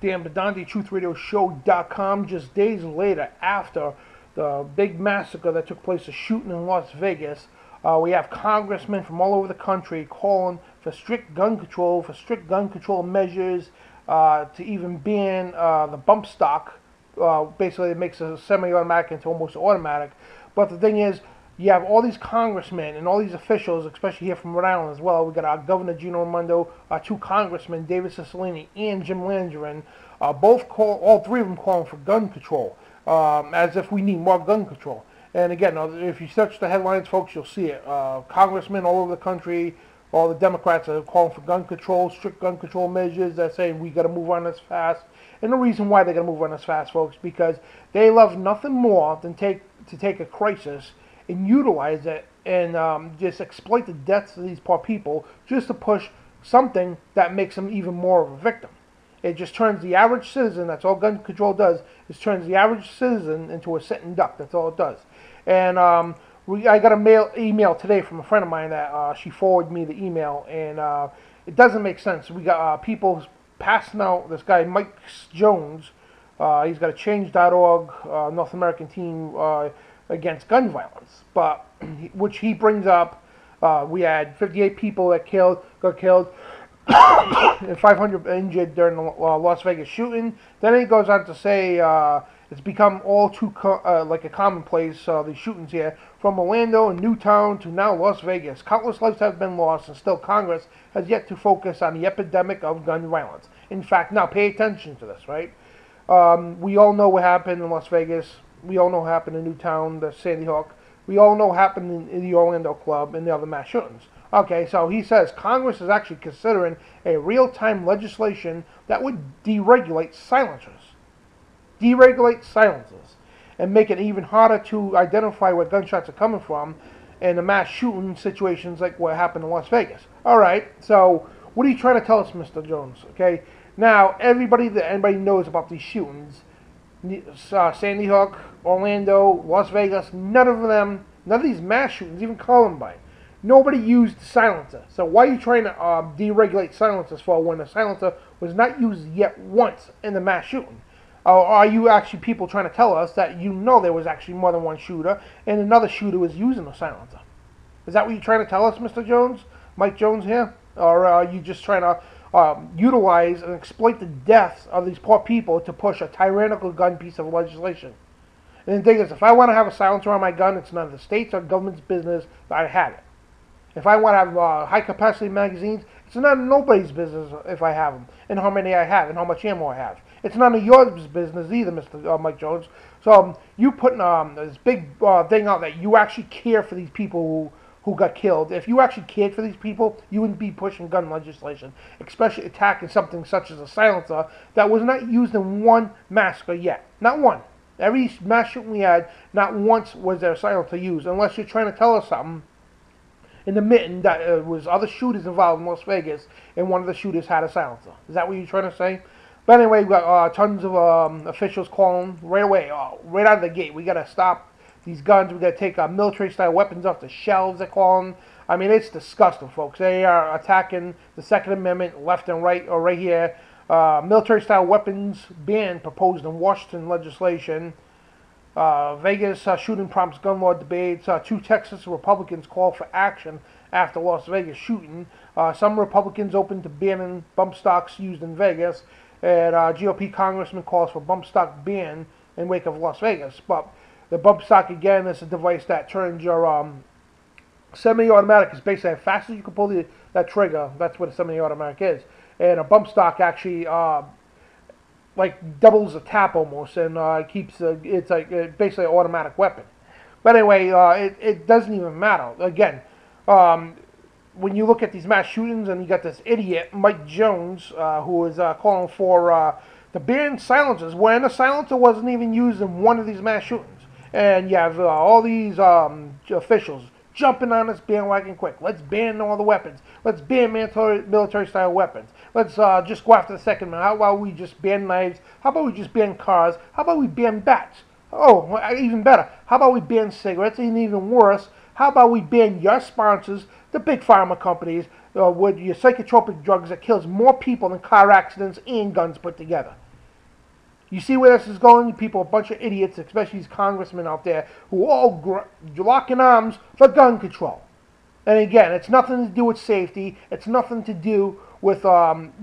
damn the DanteTruthRadioShow.com just days later after the big massacre that took place, a shooting in Las Vegas. We have congressmen from all over the country calling for strict gun control measures, to even ban the bump stock. Basically, it makes a semi-automatic into almost automatic. But the thing is, you have all these congressmen and all these officials, especially here from Rhode Island as well. We got our Governor Gino Raimondo, our two congressmen, David Cicilline and Jim Landrigan, all three of them calling for gun control, as if we need more gun control. And again, if you search the headlines, folks, you'll see it. Congressmen all over the country, all the Democrats are calling for gun control, strict gun control measures. They're saying we got to move on this fast. And the reason why they're going to move on this fast, folks, because they love nothing more than to take a crisis and utilize it and just exploit the deaths of these poor people just to push something that makes them even more of a victim. It just turns the average citizen, that's all gun control does, is turns the average citizen into a sitting duck. That's all it does. And I got an email today from a friend of mine that she forwarded me the email, and it doesn't make sense. We got people passing out, this guy Mike Jones, he's got a Change.org North American team against gun violence, but which he brings up, we had 58 people that got killed, and 500 injured during the Las Vegas shooting. Then he goes on to say it's become all too like a commonplace, these shootings here, from Orlando and Newtown to now Las Vegas. Countless lives have been lost, and still Congress has yet to focus on the epidemic of gun violence. In fact, now pay attention to this, right? We all know what happened in Las Vegas. We all know what happened in Newtown, the Sandy Hook. We all know what happened in the Orlando Club and the other mass shootings. Okay, so he says Congress is actually considering a real-time legislation that would deregulate silencers. Deregulate silencers. And make it even harder to identify where gunshots are coming from in the mass shooting situations like what happened in Las Vegas. Alright, so what are you trying to tell us, Mr. Jones? Okay, now anybody knows about these shootings, Sandy Hook, Orlando, Las Vegas, none of these mass shootings, even Columbine, nobody used silencer. So why are you trying to deregulate silencers for when the silencer was not used yet once in the mass shooting? Are you actually people trying to tell us that you know there was actually more than one shooter and another shooter was using a silencer? Is that what you're trying to tell us, Mr. Jones? Mike Jones here? Or are you just trying to utilize and exploit the deaths of these poor people to push a tyrannical gun piece of legislation? And the thing is, if I want to have a silencer on my gun, it's none of the state's or government's business that I have it. If I want to have high-capacity magazines, it's none of nobody's business if I have them, and how many I have, and how much ammo I have. It's none of your business either, Mr. Mike Jones. So you putting this big thing out that you actually care for these people who got killed. If you actually cared for these people, you wouldn't be pushing gun legislation, especially attacking something such as a silencer that was not used in one massacre yet. Not one. Every mass shooting we had, not once was there a silencer used, unless you're trying to tell us something in the mitten that was other shooters involved in Las Vegas, and one of the shooters had a silencer. Is that what you're trying to say? But anyway, we got tons of officials calling right away, right out of the gate. We got to stop these guns. We got to take military-style weapons off the shelves, they're calling. I mean, it's disgusting, folks. They are attacking the Second Amendment left and right, or right here. Military-style weapons ban proposed in Washington legislation. Vegas shooting prompts gun law debates. Two Texas Republicans call for action after Las Vegas shooting. Some Republicans open to banning bump stocks used in Vegas. And GOP congressman calls for bump stock ban in wake of Las Vegas. But the bump stock, again, is a device that turns your semi-automatic. Is basically as fast as you can pull that trigger. That's what a semi-automatic is. And a bump stock actually like doubles a tap almost, and keeps it's like basically an automatic weapon. But anyway, it doesn't even matter. Again, when you look at these mass shootings, and you got this idiot Mike Jones who is calling for the ban silencers when a silencer wasn't even used in one of these mass shootings, and you have all these officials jumping on this bandwagon quick. Let's ban all the weapons. Let's ban military-style weapons. Let's just go after the Second Amendment. How about we just ban knives? How about we just ban cars? How about we ban bats? Oh, even better. How about we ban cigarettes? And even worse, how about we ban your sponsors, the big pharma companies, with your psychotropic drugs that kills more people than car accidents and guns put together? You see where this is going? People, a bunch of idiots, especially these congressmen out there, who are all locking arms for gun control. And again, it's nothing to do with safety. It's nothing to do with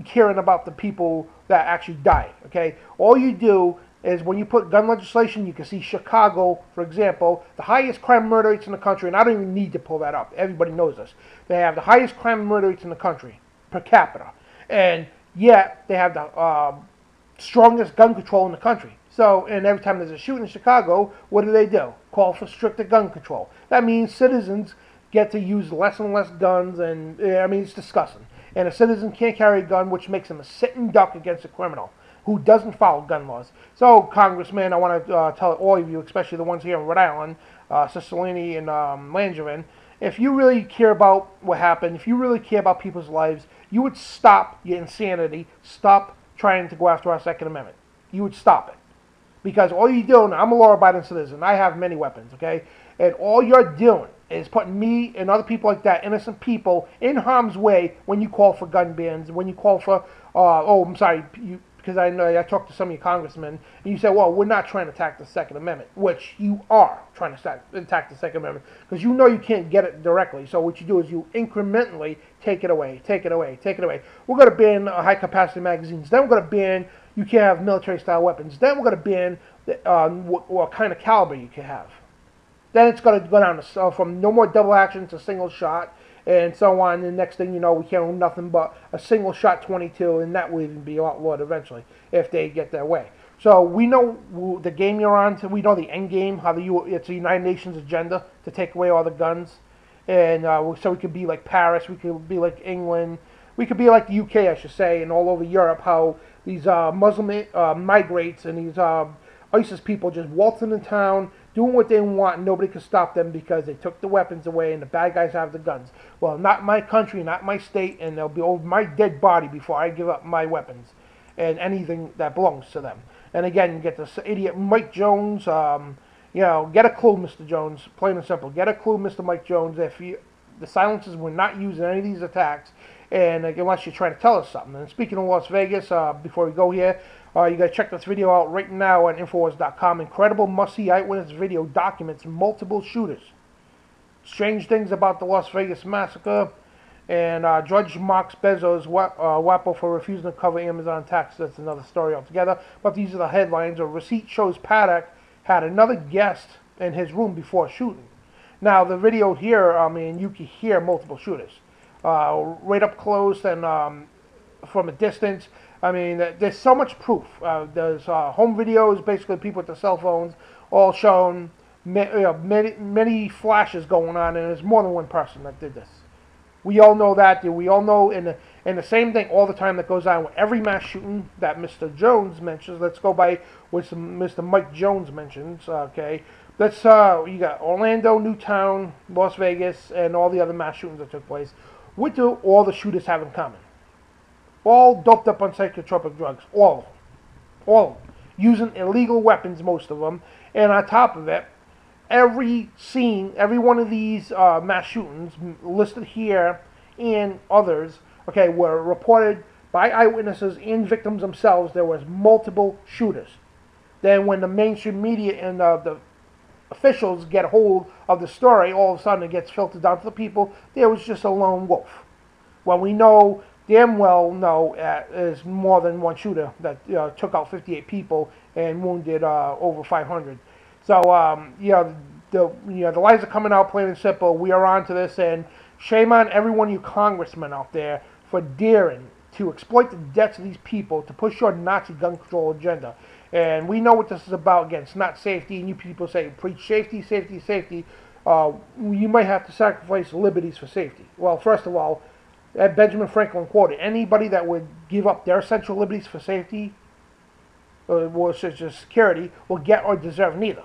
caring about the people that actually died. Okay, all you do is when you put gun legislation, you can see Chicago, for example, the highest crime and murder rates in the country, and I don't even need to pull that up. Everybody knows this. They have the highest crime and murder rates in the country per capita, and yet they have the strongest gun control in the country. So, and every time there's a shooting in Chicago, what do? Call for stricter gun control. That means citizens get to use less and less guns, and I mean, it's disgusting. And a citizen can't carry a gun, which makes him a sitting duck against a criminal who doesn't follow gun laws. So, Congressman, I want to tell all of you, especially the ones here in Rhode Island, Cicilline and Langevin, if you really care about what happened, if you really care about people's lives, you would stop your insanity, stop trying to go after our Second Amendment. You would stop it. Because all you're doing, I'm a law-abiding citizen, I have many weapons, okay? And all you're doing is putting me and other people like that, innocent people, in harm's way when you call for gun bans, when you call for, because I know I talked to some of your congressmen, and you said, well, we're not trying to attack the Second Amendment, which you are trying to attack the Second Amendment, because you know you can't get it directly. So what you do is you incrementally take it away, take it away, take it away. We're going to ban high-capacity magazines. Then we're going to ban, you can't have military-style weapons. Then we're going to ban what kind of caliber you can have. Then it's going to go down to, from no more double action to single shot, and so on. And the next thing you know, we can't own nothing but a single shot 22, and that will even be outlawed eventually if they get their way. So we know the game you're on. We know the end game. It's the United Nations agenda to take away all the guns, and so we could be like Paris, we could be like England, we could be like the UK, I should say, and all over Europe. How these Muslim migrates and these ISIS people just waltz into town, doing what they want, and nobody can stop them because they took the weapons away and the bad guys have the guns. Well, not my country, not my state, and they'll be over my dead body before I give up my weapons and anything that belongs to them. And again, you get this idiot Mike Jones. Get a clue, Mr. Jones. Plain and simple. Get a clue, Mr. Mike Jones. The silencers were not used in any of these attacks, and unless you're trying to tell us something. And speaking of Las Vegas, before we go here, you got to check this video out right now on Infowars.com. Incredible must-see eyewitness video documents multiple shooters. Strange things about the Las Vegas massacre. And Judge Mark Bezos' WAPO for refusing to cover Amazon tax. That's another story altogether. But these are the headlines. A receipt shows Paddock had another guest in his room before shooting. Now, the video here, you can hear multiple shooters. Right up close and from a distance. There's so much proof. There's home videos, basically people with their cell phones, all showing many flashes going on, and there's more than one person that did this. We all know that. We all know, and the same thing all the time that goes on with every mass shooting that Mr. Jones mentions. Let's go by what Mr. Mike Jones mentions. Okay, you got Orlando, Newtown, Las Vegas, and all the other mass shootings that took place. What do all the shooters have in common? All doped up on psychotropic drugs. All of them. All of them. Using illegal weapons, most of them. And on top of it, every one of these mass shootings listed here and others, okay, were reported by eyewitnesses and victims themselves. There was multiple shooters. Then when the mainstream media and the officials get hold of the story, all of a sudden it gets filtered down to the people. There was just a lone wolf. Well, we damn well know there's more than one shooter that took out 58 people and wounded over 500. So the lies are coming out plain and simple. We are on to this, and shame on every one of you congressmen out there for daring to exploit the deaths of these people to push your Nazi gun control agenda. And we know what this is about. Again, it's not safety, and you people say, preach safety, safety, safety. You might have to sacrifice liberties for safety. Well, first of all, Benjamin Franklin quoted, anybody that would give up their essential liberties for safety, such as security, will get or deserve neither.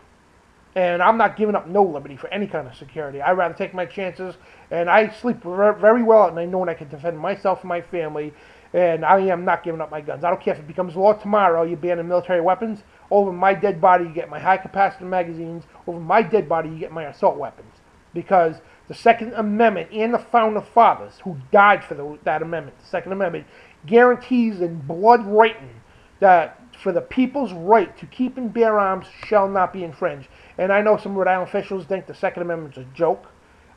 And I'm not giving up no liberty for any kind of security. I'd rather take my chances, and I sleep very well, and I know I can defend myself and my family, and I am not giving up my guns. I don't care if it becomes law tomorrow, you ban military weapons. Over my dead body, you get my high-capacity magazines. Over my dead body, you get my assault weapons. Because the Second Amendment and the Founding Fathers, who died for that amendment, the Second Amendment, guarantees in blood writing that for the people's right to keep and bear arms shall not be infringed. And I know some Rhode Island officials think the Second Amendment's a joke.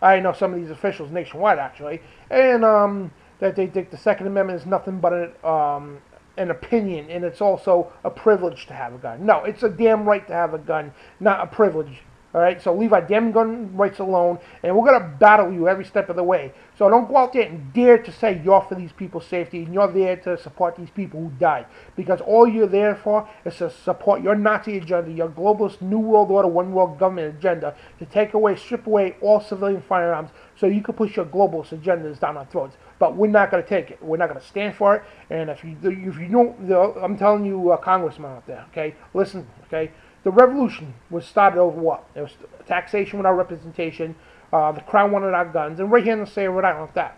I know some of these officials nationwide, actually, and that they think the Second Amendment is nothing but an opinion, and it's also a privilege to have a gun. No, it's a damn right to have a gun, not a privilege. All right, so leave our damn gun rights alone, and we're going to battle you every step of the way. So don't go out there and dare to say you're for these people's safety and you're there to support these people who died. Because all you're there for is to support your Nazi agenda, your globalist New World Order, One World Government agenda, to take away, strip away all civilian firearms so you can push your globalist agendas down our throats. But we're not going to take it. We're not going to stand for it. And if you don't, I'm telling you, congressmen out there, okay, listen, okay. The revolution was started over what? It was taxation without representation. The crown wanted our guns, and right here in the state of Rhode Island, like that.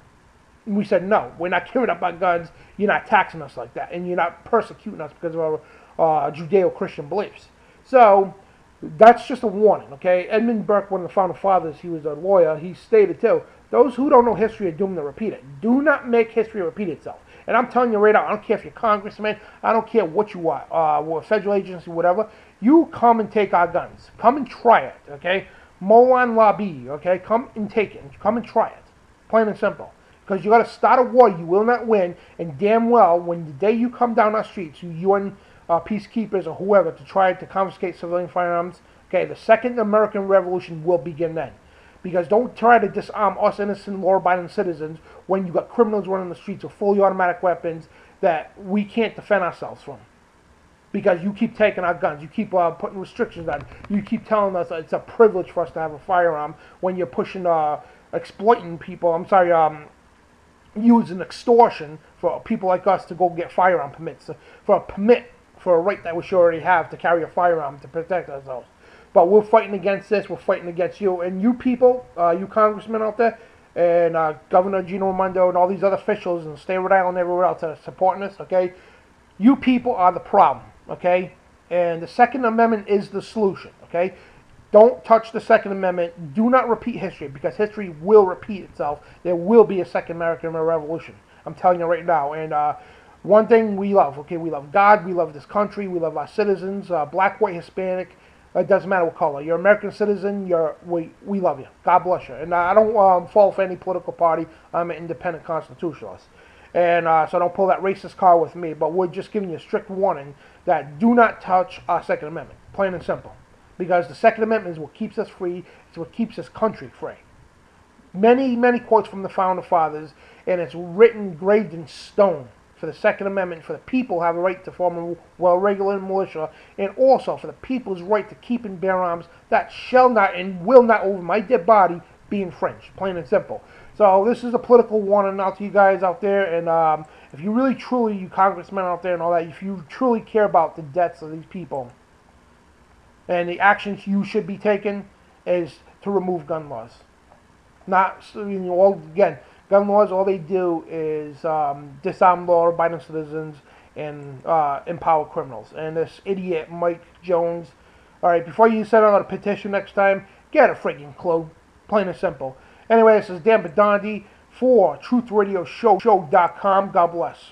And we said, no, we're not giving up our guns. You're not taxing us like that, and you're not persecuting us because of our Judeo-Christian beliefs. So that's just a warning, okay? Edmund Burke, one of the founding fathers, he was a lawyer. He stated too, those who don't know history are doomed to repeat it. Do not make history repeat itself. And I'm telling you right now, I don't care if you're a congressman, I don't care what you are, we're a federal agency, whatever. You come and take our guns. Come and try it, okay? Molan Labi, okay? Come and take it. Come and try it. Plain and simple. Because you got to start a war you will not win, and damn well, when the day you come down our streets, you UN peacekeepers or whoever, to try to confiscate civilian firearms, okay, the second American Revolution will begin then. Because don't try to disarm us innocent, law-abiding citizens when you got criminals running the streets with fully automatic weapons that we can't defend ourselves from. Because you keep taking our guns, you keep putting restrictions on, you keep telling us it's a privilege for us to have a firearm when you're pushing, exploiting people, using extortion for people like us to go get firearm permits, for a permit, for a right that we should already have to carry a firearm to protect ourselves. But we're fighting against this, we're fighting against you, and you people, you congressmen out there, and Governor Gino Raimondo and all these other officials in the state of Rhode Island and everywhere else that are supporting us, okay? You people are the problem. Okay, and the Second Amendment is the solution. Okay, don't touch the Second Amendment. Do not repeat history, because history will repeat itself. There will be a Second American Revolution. I'm telling you right now. And one thing we love, okay, we love God, we love this country, we love our citizens, black, white, Hispanic. It doesn't matter what color. You're an American citizen. We love you. God bless you. And I don't fall for any political party. I'm an independent constitutionalist. And so don't pull that racist card with me. But we're just giving you a strict warning that do not touch our Second Amendment. Plain and simple. Because the Second Amendment is what keeps us free. It's what keeps this country free. Many, many quotes from the Founding Fathers, and it's written, engraved in stone. For the Second Amendment, for the people have a right to form a well-regulated militia, and also for the people's right to keep and bear arms that shall not and will not over my dead body be infringed. Plain and simple. So this is a political warning out to you guys out there, and if you really truly, you congressmen out there and all that, if you truly care about the deaths of these people, and the actions you should be taking is to remove gun laws. Not, again, gun laws, all they do is disarm law-abiding citizens and empower criminals. And this idiot, Mike Jones, all right, before you send out a petition next time, get a freaking clue. Plain and simple. Anyway, this is Dan Badandi for TruthRadioShow.com. God bless.